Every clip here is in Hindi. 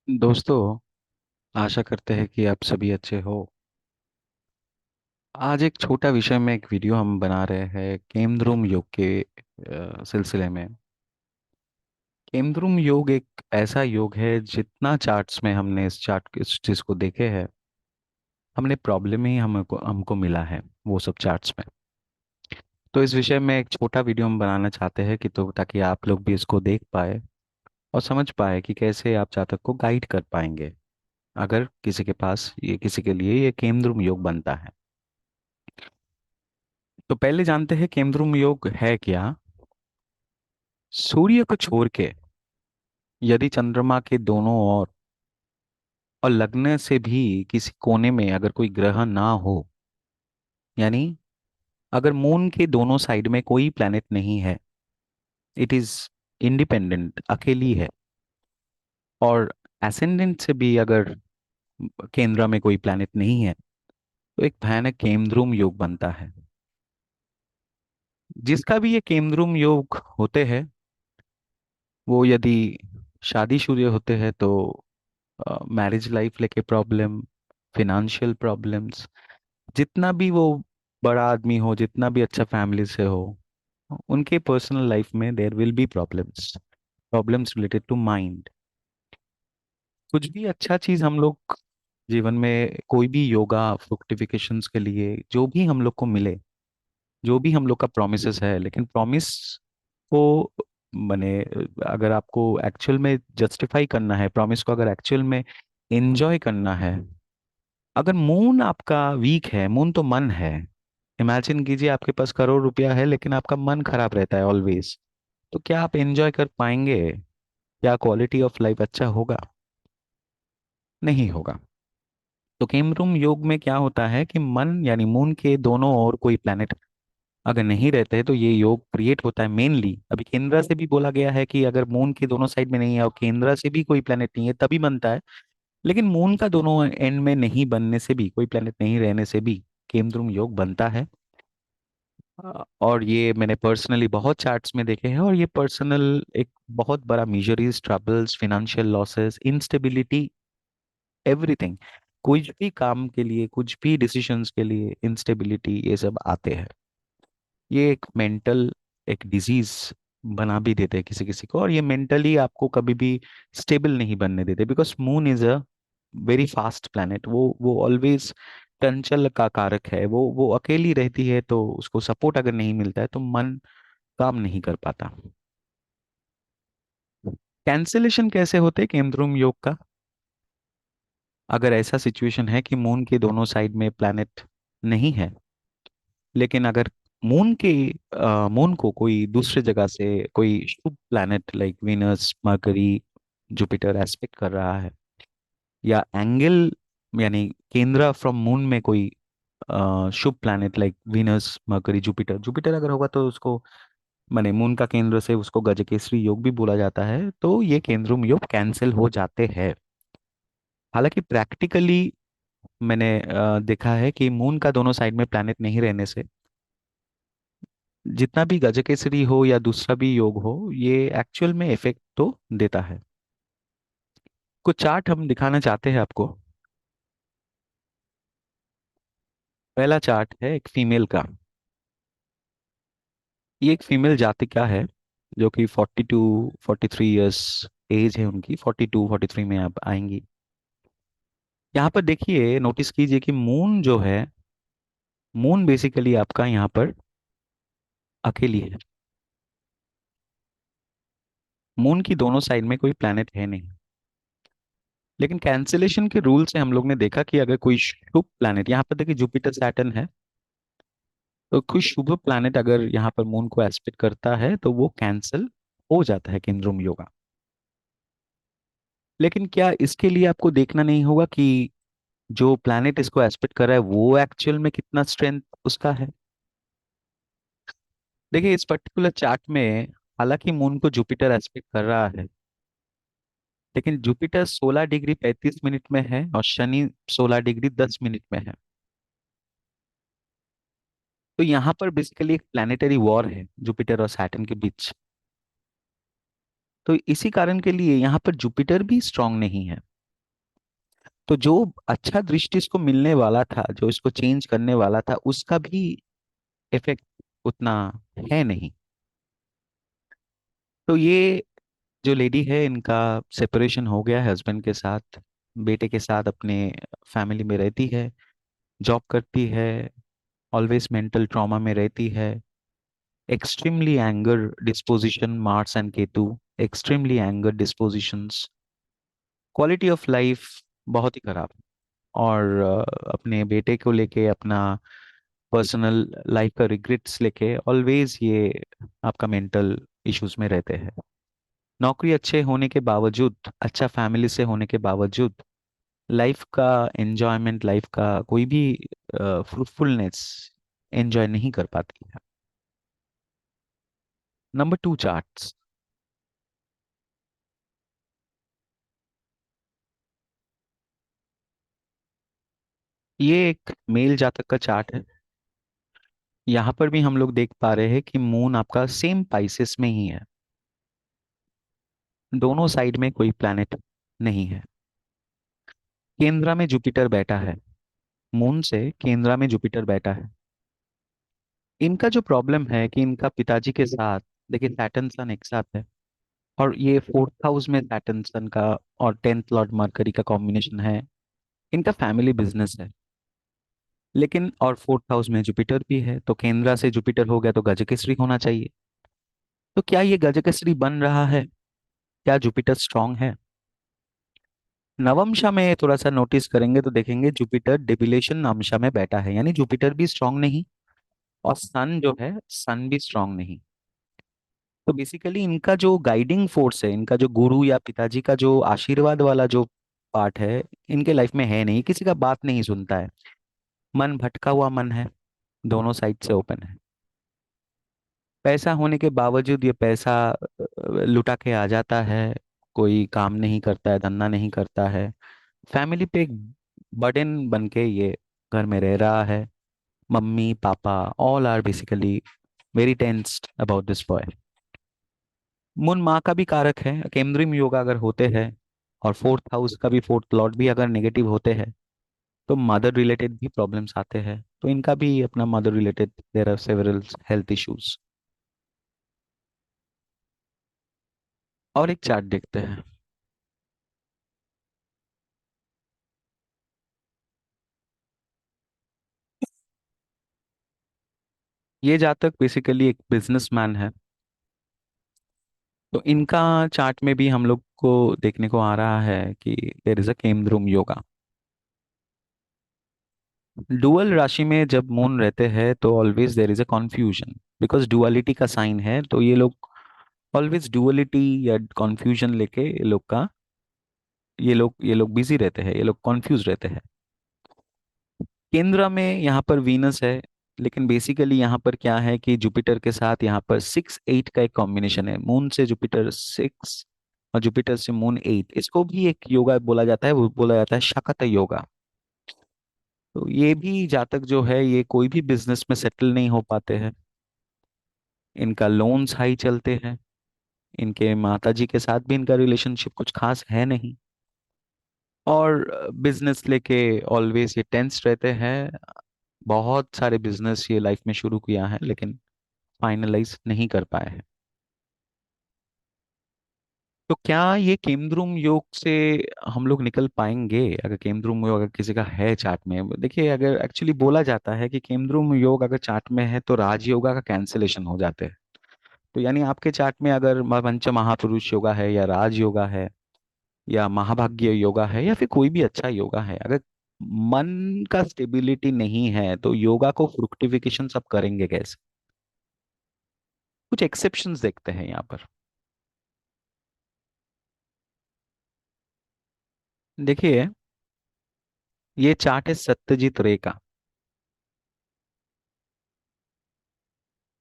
दोस्तों, आशा करते हैं कि आप सभी अच्छे हो। आज एक छोटा विषय में एक वीडियो हम बना रहे हैं केमद्रुम योग के सिलसिले में। केमद्रुम योग एक ऐसा योग है, जितना चार्ट्स में हमने इस चीज को देखे हैं, हमने प्रॉब्लम ही हमको हमको मिला है वो सब चार्ट्स में। तो इस विषय में एक छोटा वीडियो हम बनाना चाहते हैं कि तो ताकि आप लोग भी इसको देख पाए और समझ पाए कि कैसे आप जातक को गाइड कर पाएंगे, अगर किसी के लिए ये केमद्रुम योग बनता है। तो पहले जानते हैं केमद्रुम योग है क्या। सूर्य को छोड़ के यदि चंद्रमा के दोनों ओर और लग्न से भी किसी कोने में अगर कोई ग्रह ना हो, यानी अगर मून के दोनों साइड में कोई प्लैनेट नहीं है, इट इज इंडिपेंडेंट, अकेली है, और एसेंडेंट से भी अगर केंद्र में कोई प्लैनेट नहीं है, तो एक भयानक केमद्रुम योग बनता है। जिसका भी ये केमद्रुम योग होते हैं, वो यदि शादीशुदा होते हैं तो मैरिज लाइफ लेके प्रॉब्लम, फिनेंशियल प्रॉब्लम्स, जितना भी वो बड़ा आदमी हो, जितना भी अच्छा फैमिली से हो, उनके पर्सनल लाइफ में there will be problems, problems related to mind. कुछ भी अच्छा चीज हम लोग जीवन में, कोई भी योगा फ्रुक्टिफिकेशंस के लिए जो भी हम लोग को मिले, जो भी हम लोग का प्रोमिसेस है, लेकिन प्रॉमिस को माने, अगर आपको एक्चुअल में जस्टिफाई करना है प्रॉमिस को, अगर एक्चुअल में एंजॉय करना है, अगर मून आपका वीक है, मून तो मन है। इमेजिन कीजिए आपके पास करोड़ रुपया है लेकिन आपका मन खराब रहता है ऑलवेज, तो क्या आप एंजॉय कर पाएंगे? क्या क्वालिटी ऑफ लाइफ अच्छा होगा? नहीं होगा। तो केमरूम योग में क्या होता है कि मन यानी मून के दोनों ओर कोई प्लैनेट अगर नहीं रहते हैं, तो ये योग क्रिएट होता है मेनली। अभी केंद्र से भी बोला गया है कि अगर मून के दोनों साइड में नहीं है और केंद्र से भी कोई प्लैनेट नहीं है तभी बनता है। लेकिन मून का दोनों एंड में नहीं बनने से भी, कोई प्लैनेट नहीं रहने से भी केमद्रुम योग बनता है। और ये मैंने पर्सनली बहुत चार्ट्स में देखे हैं, और ये पर्सनल एक बहुत बड़ा miseries, troubles, financial losses, instability, everything, कुछ भी काम के लिए, कुछ भी डिसीजंस के लिए इंस्टेबिलिटी, ये सब आते हैं। ये एक मेंटल एक डिजीज बना भी देते हैं किसी किसी को, और ये मेंटली आपको कभी भी स्टेबल नहीं बनने देते, because moon is a very fast planet. वो ऑलवेज चंचल का कारक है। वो अकेली रहती है, तो उसको सपोर्ट अगर नहीं मिलता है तो मन काम नहीं कर पाता। कैंसिलेशन कैसे होते केमद्रुम योग का? अगर ऐसा सिचुएशन है कि मून के दोनों साइड में प्लैनेट नहीं है, लेकिन अगर मून को कोई दूसरे जगह से कोई शुभ planet like Venus, Mercury, Jupiter aspect कर रहा है, या एंगल यानी केंद्र फ्रॉम मून में कोई शुभ planet like Venus, Mercury, Jupiter, Jupiter अगर होगा तो उसको माने मून का केंद्र से उसको गजकेसरी योग भी बोला जाता है, तो ये केंद्रुम योग कैंसिल हो जाते हैं। हालांकि प्रैक्टिकली मैंने देखा है कि मून का दोनों साइड में प्लैनेट नहीं रहने से जितना भी गजकेसरी हो या दूसरा भी योग हो, ये एक्चुअल में इफेक्ट तो देता है। कुछ चार्ट हम दिखाना चाहते हैं आपको। पहला चार्ट है एक फीमेल का। ये एक फीमेल जातिका है, जो कि 42 43 इयर्स एज है उनकी, 42 43 में आप आएंगी। यहाँ पर देखिए, नोटिस कीजिए कि मून जो है, मून बेसिकली आपका यहाँ पर अकेली है। मून की दोनों साइड में कोई प्लैनेट है नहीं। लेकिन कैंसिलेशन के रूल से हम लोग ने देखा कि अगर कोई शुभ प्लैनेट, यहाँ पर देखिए जुपिटर सैटर्न है, तो कोई शुभ प्लैनेट अगर यहाँ पर मून को एस्पेक्ट करता है तो वो कैंसिल हो जाता है केंद्रुम योगा। लेकिन क्या इसके लिए आपको देखना नहीं होगा कि जो प्लैनेट इसको एस्पेक्ट कर रहा है वो एक्चुअल में कितना स्ट्रेंथ उसका है? देखिए इस पर्टिकुलर चार्ट में, हालांकि मून को जुपिटर एस्पेक्ट कर रहा है, लेकिन जुपिटर 16 डिग्री 35 मिनट में है और शनि 16 डिग्री 10 मिनट में है। तो यहाँ पर बेसिकली एक प्लानिटरी वॉर है जुपिटर और सैटर्न के बीच। तो इसी कारण के लिए यहाँ पर जुपिटर भी स्ट्रांग नहीं है। तो जो अच्छा दृष्टि इसको मिलने वाला था, जो इसको चेंज करने वाला था, उसका भी इफेक्ट उतना है नहीं। तो ये जो लेडी है, इनका सेपरेशन हो गया है हस्बैंड के साथ, बेटे के साथ अपने फैमिली में रहती है, जॉब करती है, ऑलवेज मेंटल ट्रॉमा में रहती है, extremely anger disposition, Mars and Ketu, extremely anger dispositions, quality of life बहुत ही खराब। और अपने बेटे को लेके, अपना पर्सनल लाइफ का रिग्रेट्स लेके ऑलवेज ये आपका मेंटल इश्यूज में रहते हैं। नौकरी अच्छे होने के बावजूद, अच्छा फैमिली से होने के बावजूद, लाइफ का एंजॉयमेंट, लाइफ का कोई भी फ्रूटफुलनेस एंजॉय नहीं कर पाती है। Number two charts. ये एक मेल जातक का चार्ट है। यहाँ पर भी हम लोग देख पा रहे हैं कि मून आपका सेम पाइसेस में ही है, दोनों साइड में कोई प्लैनेट नहीं है। केंद्र में जुपिटर बैठा है, मून से केंद्र में जुपिटर बैठा है। इनका जो प्रॉब्लम है कि इनका पिताजी के साथ, देखिए सैटर्न सन एक साथ है, और ये फोर्थ हाउस में सैटर्न सन का और टेंथ लॉर्ड मरकरी का कॉम्बिनेशन है। इनका फैमिली बिजनेस है, लेकिन और फोर्थ हाउस में जुपिटर भी है, तो केंद्र से जुपिटर हो गया तो गजकेसरी होना चाहिए। तो क्या ये गजकेसरी बन रहा है? क्या जुपिटर स्ट्रांग है? नवमशा में थोड़ा सा नोटिस करेंगे तो देखेंगे जुपिटर डिबिलेशन अंशा में बैठा है, यानी जुपिटर भी स्ट्रांग नहीं, और सन जो है, सन भी स्ट्रांग नहीं। तो बेसिकली इनका जो गाइडिंग फोर्स है, इनका जो गुरु या पिताजी का जो आशीर्वाद वाला जो पार्ट है, इनके लाइफ में है नहीं, किसी का बात नहीं सुनता है, मन भटका हुआ मन है, दोनों साइड से ओपन है। पैसा होने के बावजूद ये पैसा लुटा के आ जाता है, कोई काम नहीं करता है, धंधा नहीं करता है, फैमिली पे एक बर्डन बन के ये घर में रह रहा है। Mummy papa all are basically very tensed about this boy. Moon माँ का भी कारक है, केमद्रिम योगा अगर होते हैं, और फोर्थ हाउस का भी, फोर्थ लॉर्ड भी अगर नेगेटिव होते हैं, तो मदर रिलेटेड भी प्रॉब्लम्स आते हैं। तो इनका भी अपना mother related there are several health issues. और एक चार्ट देखते हैं। ये जातक बेसिकली एक बिजनेसमैन है। तो इनका चार्ट में भी हम लोग को देखने को आ रहा है कि there is a Kemadruma yoga. Dual राशि में जब मून रहते हैं तो always there is a confusion, because duality का साइन है, तो ये लोग ऑलवेज डुअलिटी या कॉन्फ्यूजन लेके ये लोग बिजी रहते हैं, ये लोग कॉन्फ्यूज रहते हैं। केंद्र में यहाँ पर वीनस है, लेकिन बेसिकली यहाँ पर क्या है कि जुपिटर के साथ यहाँ पर 6-8 का एक कॉम्बिनेशन है, मून से जुपिटर 6 और जुपिटर से मून 8, इसको भी एक योगा बोला जाता है, वो बोला जाता है शाकत योगा। तो ये भी जातक जो है, ये कोई भी बिजनेस में सेटल नहीं हो पाते हैं, इनका लोन्स हाई चलते हैं, इनके माताजी के साथ भी इनका रिलेशनशिप कुछ खास है नहीं, और बिजनेस लेके ऑलवेज ये टेंस रहते हैं। बहुत सारे बिजनेस ये लाइफ में शुरू किया है, लेकिन फाइनलाइज नहीं कर पाए हैं। तो क्या ये केमद्रुम योग से हम लोग निकल पाएंगे? अगर केमद्रुम योग अगर किसी का है चार्ट में, देखिए अगर एक्चुअली बोला जाता है कि केमद्रुम योग अगर चार्ट में है तो राजयोगा का कैंसिलेशन हो जाते हैं। तो यानी आपके चार्ट में अगर पंच महापुरुष योगा है, या राज योगा है, या महाभाग्य योगा है, या फिर कोई भी अच्छा योगा है, अगर मन का स्टेबिलिटी नहीं है तो योगा को फ्रुक्टिफिकेशन सब करेंगे कैसे? कुछ एक्सेप्शंस देखते हैं यहाँ पर। देखिए, ये चार्ट है सत्यजीत रे का।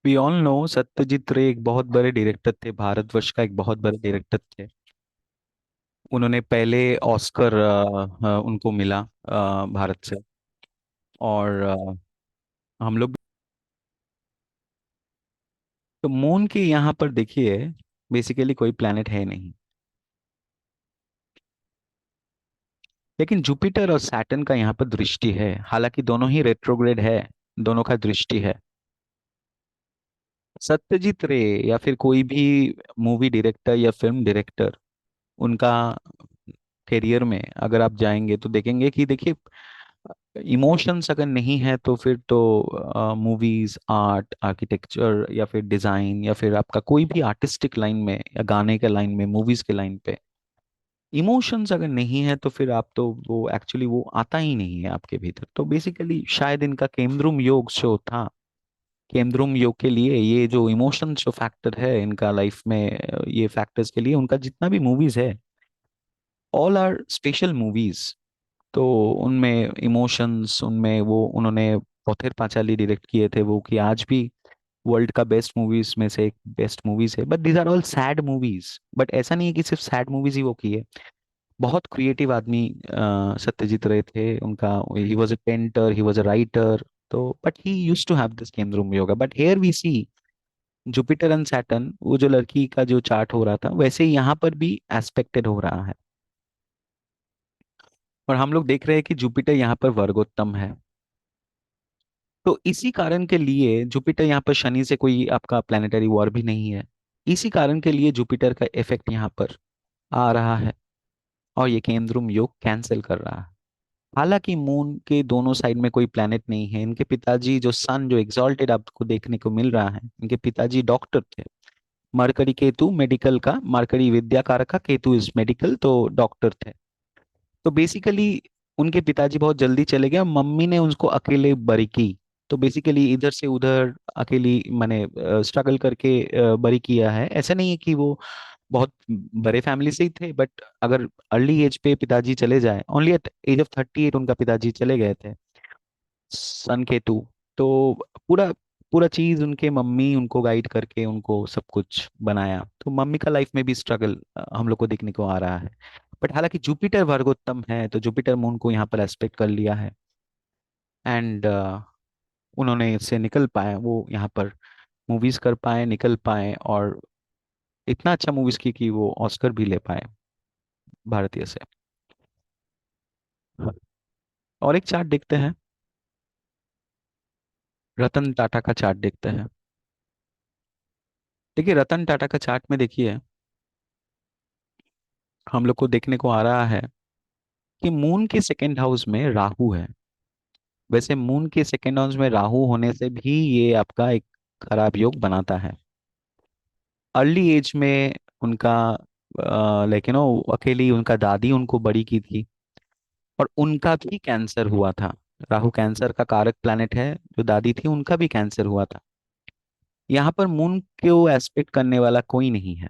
वी ऑल नो सत्यजीत रे एक बहुत बड़े डायरेक्टर थे, भारतवर्ष का एक बहुत बड़े डायरेक्टर थे। उन्होंने पहले ऑस्कर उनको मिला भारत से। और हम लोग, तो मून की यहाँ पर देखिए, बेसिकली कोई प्लेनेट है नहीं। लेकिन जुपिटर और सैटर्न का यहाँ पर दृष्टि है, हालांकि दोनों ही रेट्रोग्रेड है, दोनों का दृष्टि है। सत्यजीत रे या फिर कोई भी मूवी डायरेक्टर या फिल्म डायरेक्टर, उनका करियर में अगर आप जाएंगे तो देखेंगे कि देखिए, इमोशंस अगर नहीं है तो फिर तो मूवीज, आर्ट, आर्किटेक्चर या फिर डिजाइन या फिर आपका कोई भी आर्टिस्टिक लाइन में या गाने के लाइन में, मूवीज के लाइन पे इमोशंस अगर नहीं है तो फिर आप तो वो एक्चुअली वो आता ही नहीं है आपके भीतर। तो बेसिकली शायद इनका केंद्रुम योग जो था, केंद्रुम योग के लिए ये जो इमोशंस जो फैक्टर है इनका लाइफ में, ये फैक्टर्स के लिए उनका जितना भी मूवीज है, ऑल आर स्पेशल मूवीज। तो उनमें इमोशंस, उनमें वो उन्होंने पथेर पांचाली डायरेक्ट किए थे वो, कि आज भी वर्ल्ड का बेस्ट मूवीज में से एक बेस्ट मूवीज है। But these are all sad movies. But ऐसा नहीं है कि सिर्फ सैड मूवीज ही वो किए। बहुत क्रिएटिव आदमी सत्यजीत रे थे। उनका, he was a painter, he was a writer. तो but he use to have this Kemadruma yoga. But here we see Jupiter and Saturn, वो जो लड़की का जो चार्ट हो रहा था वैसे ही यहाँ पर भी एस्पेक्टेड हो रहा है। और हम लोग देख रहे हैं कि जुपिटर यहाँ पर वर्गोत्तम है। तो इसी कारण के लिए जुपिटर यहाँ पर शनि से कोई आपका प्लेनेटरी वॉर भी नहीं है। इसी कारण के लिए जुपिटर का इफेक्ट यहाँ पर आ रहा है और ये केंद्रुम योग कैंसिल कर रहा है। हालांकि मून के दोनों साइड में कोई प्लेनेट नहीं है। इनके पिताजी जो सन जो एग्जॉल्टेड आपको देखने को मिल रहा है, इनके पिताजी डॉक्टर थे। मरकरी केतु मेडिकल का, मरकरी विद्या कारक का, केतु इज मेडिकल, तो डॉक्टर थे। तो बेसिकली उनके पिताजी बहुत जल्दी चले गए, मम्मी ने उनको अकेले बड़ी की। तो बेसिकली इधर से उधर अकेली मैंने स्ट्रगल करके बड़ी किया है। ऐसा नहीं है कि वो बहुत बड़े फैमिली से ही थे, बट अगर अर्ली एज पे पिताजी चले जाए, ओनली एट एज ऑफ 38 उनका पिताजी चले गए थे, सन केतु। तो पूरा पूरा चीज उनके मम्मी उनको गाइड करके उनको सब कुछ बनाया। तो मम्मी का लाइफ में भी स्ट्रगल हम लोग को देखने को आ रहा है। बट हालांकि जुपिटर वर्गोत्तम है तो जुपिटर मून को यहाँ पर एस्पेक्ट कर लिया है। एंड उन्होंने इससे निकल पाए, वो यहाँ पर मूवीज कर पाए, निकल पाए, और इतना अच्छा मूवीज की कि वो ऑस्कर भी ले पाए भारतीय से। और एक चार्ट देखते हैं, रतन टाटा का चार्ट देखते हैं। देखिए रतन टाटा का चार्ट में देखिए, हम लोग को देखने को आ रहा है कि मून के सेकेंड हाउस में राहु है। वैसे मून के सेकेंड हाउस में राहु होने से भी ये आपका एक खराब योग बनाता है। अर्ली एज में उनका लाइक अकेली उनका दादी उनको बड़ी की थी, और उनका भी कैंसर हुआ था। राहु कैंसर का कारक प्लैनेट है। जो दादी थी उनका भी कैंसर हुआ था। यहाँ पर मून को एस्पेक्ट करने वाला कोई नहीं है।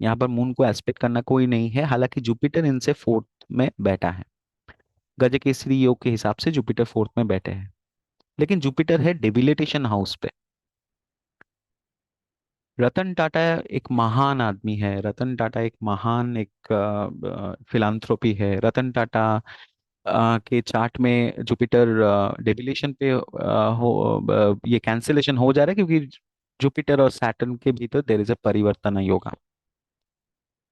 यहाँ पर मून को एस्पेक्ट करना कोई नहीं है, हालांकि जुपिटर इनसे फोर्थ में बैठा है। गजकेसरी योग के हिसाब से जुपिटर फोर्थ में बैठे हैं। लेकिन जुपिटर है डेबिलिटेशन हाउस पे। रतन टाटा एक महान आदमी है। रतन टाटा एक महान एक फिलांथ्रोपी है। रतन टाटा के चार्ट में जुपिटर डेबिलेशन पे ये कैंसिलेशन हो जा रहा है, क्योंकि जुपिटर और सैटर्न के भीतर देर इज अ परिवर्तन योगा।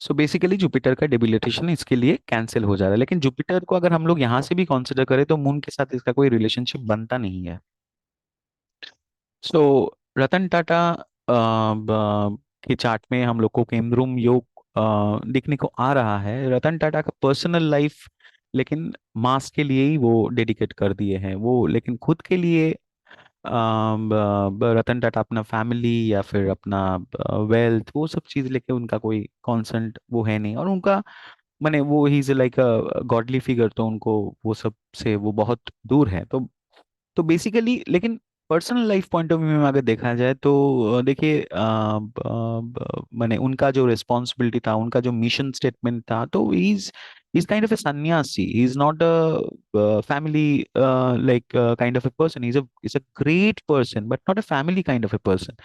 सो बेसिकली जुपिटर का डेबिलिटेशन इसके लिए कैंसिल हो जा रहा है। लेकिन जुपिटर को अगर हम लोग यहाँ से भी कंसिडर करें तो मून के साथ इसका कोई रिलेशनशिप बनता नहीं है। सो रतन टाटा के चार्ट में हम लोग को केमद्रुम योग दिखने को आ रहा है। रतन टाटा का पर्सनल लाइफ लेकिन मास के लिए ही वो डेडिकेट कर दिए हैं वो, लेकिन खुद के लिए रतन टाटा अपना फैमिली या फिर अपना वेल्थ वो सब चीज लेके उनका कोई कॉन्सेंट वो है नहीं। और उनका माने वो he is like a godly figure, तो उनको वो सब से वो बहुत दूर है। तो बेसिकली लेकिन personal life point of view में अगर देखा जाए तो देखिए माने उनका जो रिस्पॉन्सिबिलिटी था, उनका जो मिशन स्टेटमेंट था, तो इज काइंड ऑफ ए सन्यासी। He is not a family like kind of a person. Is a great person but not a family kind of a person.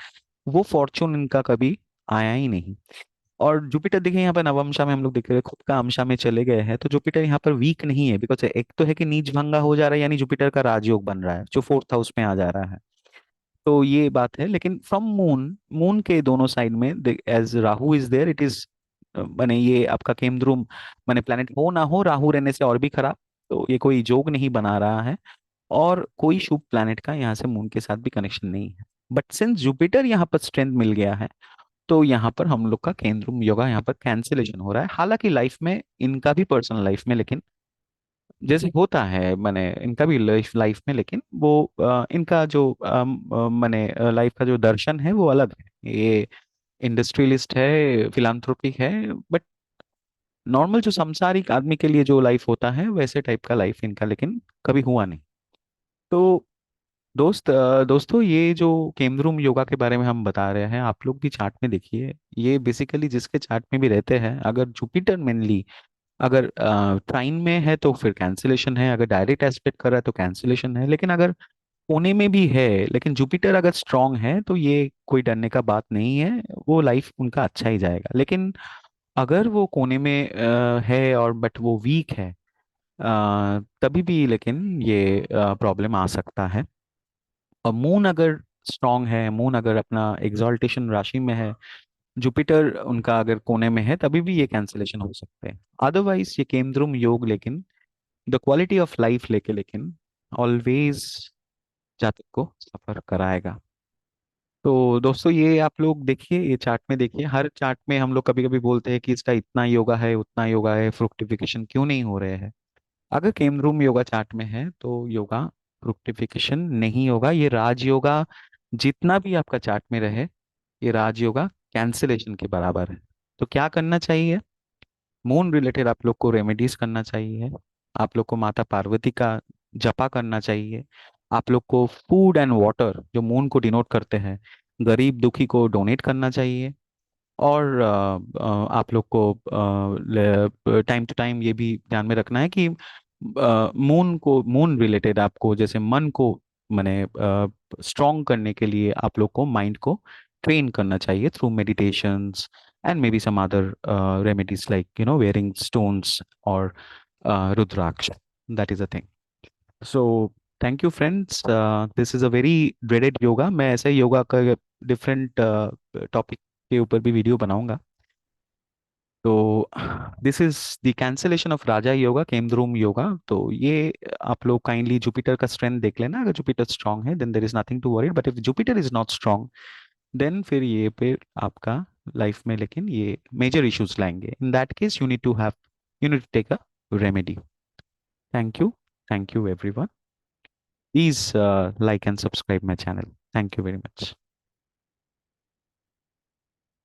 वो फॉर्चून इनका कभी आया ही नहीं। और जुपिटर देखिए यहाँ पर नवमशा में हम लोग देख रहे हैं, खुद का अंशा में चले गए हैं। तो जुपिटर यहाँ पर वीक नहीं है, बिकॉज एक तो है कि नीच भंगा हो जा रहा है, यानी जुपिटर का राजयोग बन रहा है जो फोर्थ हाउस में आ जा रहा है। तो ये बात है। लेकिन फ्रॉम मून, मून के दोनों साइड में as Rahu is there, it is माने ये आपका केंद्र माने प्लेनेट हो ना हो, राहु रहने से और भी खराब, तो ये कोई जोग नहीं बना रहा है। और कोई शुभ प्लैनेट का यहाँ से मून के साथ भी कनेक्शन नहीं है। बट सिंस जुपिटर यहाँ पर स्ट्रेंथ मिल गया है, तो यहाँ पर हम लोग का केंद्र योगा यहाँ पर कैंसिलेशन हो रहा है। हालांकि लाइफ में, इनका भी पर्सनल लाइफ में, लेकिन जैसे होता है मैंने इनका भी लाइफ लाइफ में, लेकिन वो इनका जो मैंने लाइफ का जो दर्शन है वो अलग है। ये इंडस्ट्रियलिस्ट है, फिलांथ्रोपिक है, बट नॉर्मल जो सांसारिक आदमी के लिए जो लाइफ होता है वैसे टाइप का लाइफ इनका लेकिन कभी हुआ नहीं। तो दोस्तों, ये जो केमद्रुम योगा के बारे में हम बता रहे हैं, आप लोग भी चार्ट में देखिए। ये बेसिकली जिसके चार्ट में भी रहते हैं, अगर जुपिटर मेनली अगर ट्राइन में है तो फिर कैंसिलेशन है, अगर डायरेक्ट एस्पेक्ट कर रहा है तो कैंसिलेशन है, लेकिन अगर कोने में भी है लेकिन जुपिटर अगर स्ट्रांग है तो ये कोई डरने का बात नहीं है। वो लाइफ उनका अच्छा ही जाएगा। लेकिन अगर वो कोने में है और बट वो वीक है, तभी भी लेकिन ये प्रॉब्लम आ सकता है। और मून अगर स्ट्रांग है, मून अगर अपना एग्जॉल्टेशन राशि में है, जुपिटर उनका अगर कोने में है, तभी भी ये कैंसिलेशन हो सकते हैं। अदरवाइज ये केंद्रुम योग लेकिन द क्वालिटी ऑफ लाइफ लेके लेकिन ऑलवेज जातक को सफर कराएगा। तो दोस्तों, ये आप लोग देखिए, ये चार्ट में देखिए। हर चार्ट में हम लोग कभी कभी बोलते हैं कि इसका इतना योगा है, उतना योगा है, फ्रुक्टिफिकेशन क्यों नहीं हो रहे हैं। अगर केमरूम योगा चार्ट में है तो योगा फ्रुक्टिफिकेशन नहीं होगा। ये राज योगा जितना भी आपका चार्ट में रहे, ये राज योगा कैंसिलेशन के बराबर है। तो क्या करना चाहिए? मून रिलेटेड आप लोग को रेमेडीज करना चाहिए। आप लोग को माता पार्वती का जपा करना चाहिए। आप लोग को फूड एंड वाटर, जो मून को डिनोट करते हैं, गरीब दुखी को डोनेट करना चाहिए। और आप लोग को टाइम टू टाइम ये भी ध्यान में रखना है कि मून को, मून रिलेटेड आपको जैसे मन को माने स्ट्रॉन्ग करने के लिए आप लोग को माइंड को ट्रेन करना चाहिए through meditations and maybe some other remedies like wearing stones और rudraksha. That is a thing. So thank you friends, this is a very dreaded yoga. मैं ऐसे ही योगा का डिफरेंट टॉपिक के ऊपर भी वीडियो बनाऊंगा। तो this is the cancellation of Raja yoga, Kemadruma yoga. तो ये आप लोग काइंडली जुपिटर का स्ट्रेंथ देख लेना। अगर जुपिटर स्ट्रांग है then there is nothing to worry, but if Jupiter is not strong then फिर ये फिर आपका लाइफ में लेकिन ये मेजर इश्यूज लाएंगे। In that case you need to take a remedy. Thank you, thank you everyone. Please like and subscribe my channel. Thank you very much.